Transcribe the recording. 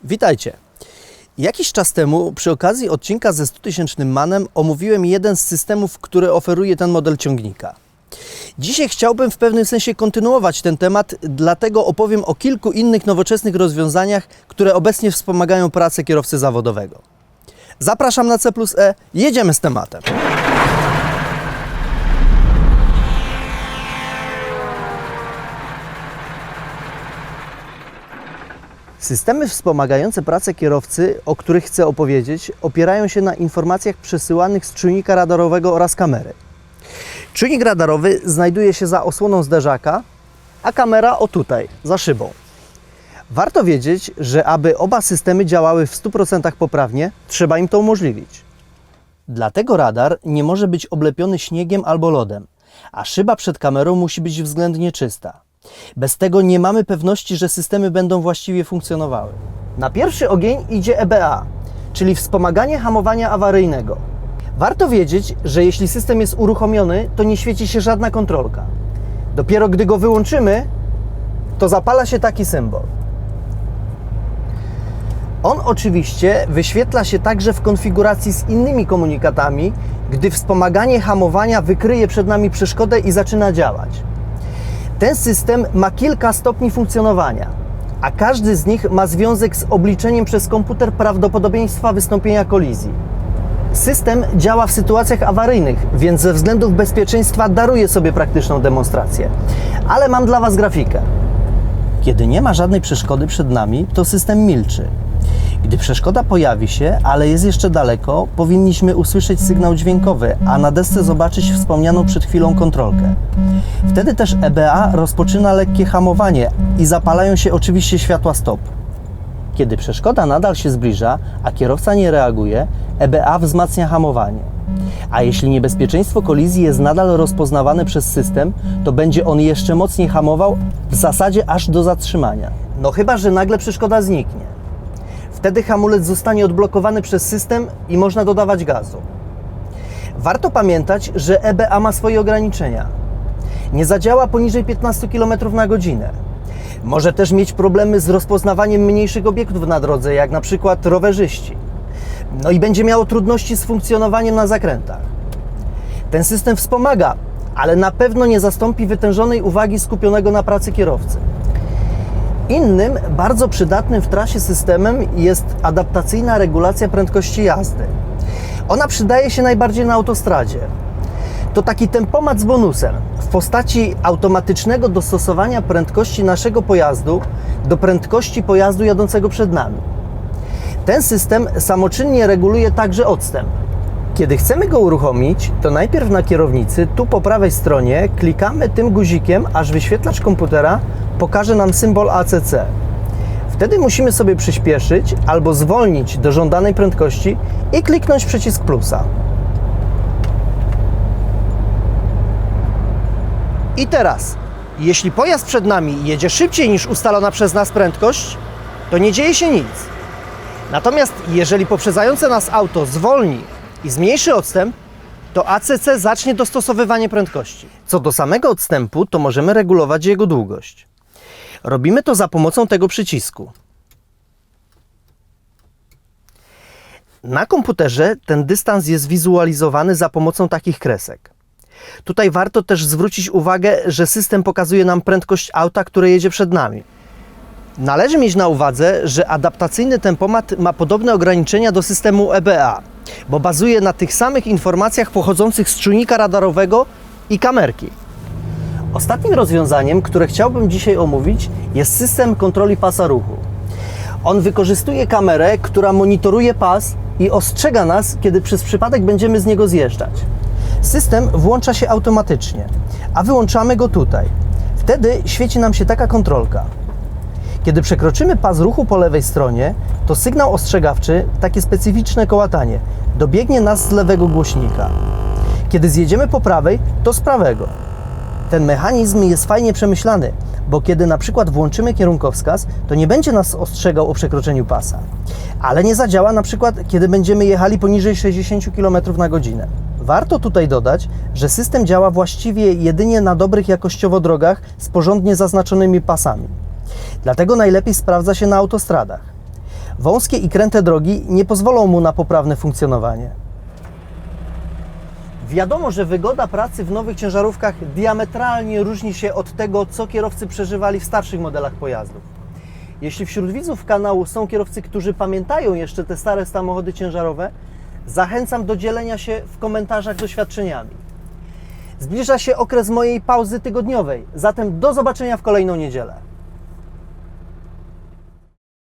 Witajcie. Jakiś czas temu przy okazji odcinka ze 100-tysięcznym MAN-em omówiłem jeden z systemów, który oferuje ten model ciągnika. Dzisiaj chciałbym w pewnym sensie kontynuować ten temat, dlatego opowiem o kilku innych nowoczesnych rozwiązaniach, które obecnie wspomagają pracę kierowcy zawodowego. Zapraszam na C+E, jedziemy z tematem. Systemy wspomagające pracę kierowcy, o których chcę opowiedzieć, opierają się na informacjach przesyłanych z czujnika radarowego oraz kamery. Czujnik radarowy znajduje się za osłoną zderzaka, a kamera o tutaj, za szybą. Warto wiedzieć, że aby oba systemy działały w 100% poprawnie, trzeba im to umożliwić. Dlatego radar nie może być oblepiony śniegiem albo lodem, a szyba przed kamerą musi być względnie czysta. Bez tego nie mamy pewności, że systemy będą właściwie funkcjonowały. Na pierwszy ogień idzie EBA, czyli wspomaganie hamowania awaryjnego. Warto wiedzieć, że jeśli system jest uruchomiony, to nie świeci się żadna kontrolka. Dopiero gdy go wyłączymy, to zapala się taki symbol. On oczywiście wyświetla się także w konfiguracji z innymi komunikatami, gdy wspomaganie hamowania wykryje przed nami przeszkodę i zaczyna działać. Ten system ma kilka stopni funkcjonowania, a każdy z nich ma związek z obliczeniem przez komputer prawdopodobieństwa wystąpienia kolizji. System działa w sytuacjach awaryjnych, więc ze względów bezpieczeństwa daruję sobie praktyczną demonstrację. Ale mam dla Was grafikę. Kiedy nie ma żadnej przeszkody przed nami, to system milczy. Gdy przeszkoda pojawi się, ale jest jeszcze daleko, powinniśmy usłyszeć sygnał dźwiękowy, a na desce zobaczyć wspomnianą przed chwilą kontrolkę. Wtedy też EBA rozpoczyna lekkie hamowanie i zapalają się oczywiście światła stop. Kiedy przeszkoda nadal się zbliża, a kierowca nie reaguje, EBA wzmacnia hamowanie. A jeśli niebezpieczeństwo kolizji jest nadal rozpoznawane przez system, to będzie on jeszcze mocniej hamował, w zasadzie aż do zatrzymania. No chyba że nagle przeszkoda zniknie. Wtedy hamulec zostanie odblokowany przez system i można dodawać gazu. Warto pamiętać, że EBA ma swoje ograniczenia. Nie zadziała poniżej 15 km na godzinę. Może też mieć problemy z rozpoznawaniem mniejszych obiektów na drodze, jak na przykład rowerzyści. No i będzie miało trudności z funkcjonowaniem na zakrętach. Ten system wspomaga, ale na pewno nie zastąpi wytężonej uwagi skupionego na pracy kierowcy. Innym, bardzo przydatnym w trasie systemem jest adaptacyjna regulacja prędkości jazdy. Ona przydaje się najbardziej na autostradzie. To taki tempomat z bonusem w postaci automatycznego dostosowania prędkości naszego pojazdu do prędkości pojazdu jadącego przed nami. Ten system samoczynnie reguluje także odstęp. Kiedy chcemy go uruchomić, to najpierw na kierownicy, tu po prawej stronie, klikamy tym guzikiem, aż wyświetlacz komputera pokaże nam symbol ACC. Wtedy musimy sobie przyspieszyć albo zwolnić do żądanej prędkości i kliknąć przycisk plusa. I teraz, jeśli pojazd przed nami jedzie szybciej niż ustalona przez nas prędkość, to nie dzieje się nic. Natomiast jeżeli poprzedzające nas auto zwolni i zmniejszy odstęp, to ACC zacznie dostosowywanie prędkości. Co do samego odstępu, to możemy regulować jego długość. Robimy to za pomocą tego przycisku. Na komputerze ten dystans jest wizualizowany za pomocą takich kresek. Tutaj warto też zwrócić uwagę, że system pokazuje nam prędkość auta, które jedzie przed nami. Należy mieć na uwadze, że adaptacyjny tempomat ma podobne ograniczenia do systemu EBA, bo bazuje na tych samych informacjach pochodzących z czujnika radarowego i kamerki. Ostatnim rozwiązaniem, które chciałbym dzisiaj omówić, jest system kontroli pasa ruchu. On wykorzystuje kamerę, która monitoruje pas i ostrzega nas, kiedy przez przypadek będziemy z niego zjeżdżać. System włącza się automatycznie, a wyłączamy go tutaj. Wtedy świeci nam się taka kontrolka. Kiedy przekroczymy pas ruchu po lewej stronie, to sygnał ostrzegawczy, takie specyficzne kołatanie, dobiegnie nas z lewego głośnika. Kiedy zjedziemy po prawej, to z prawego. Ten mechanizm jest fajnie przemyślany, bo kiedy na przykład włączymy kierunkowskaz, to nie będzie nas ostrzegał o przekroczeniu pasa. Ale nie zadziała na przykład, kiedy będziemy jechali poniżej 60 km na godzinę. Warto tutaj dodać, że system działa właściwie jedynie na dobrych jakościowo drogach z porządnie zaznaczonymi pasami. Dlatego najlepiej sprawdza się na autostradach. Wąskie i kręte drogi nie pozwolą mu na poprawne funkcjonowanie. Wiadomo, że wygoda pracy w nowych ciężarówkach diametralnie różni się od tego, co kierowcy przeżywali w starszych modelach pojazdów. Jeśli wśród widzów kanału są kierowcy, którzy pamiętają jeszcze te stare samochody ciężarowe, zachęcam do dzielenia się w komentarzach doświadczeniami. Zbliża się okres mojej pauzy tygodniowej, zatem do zobaczenia w kolejną niedzielę.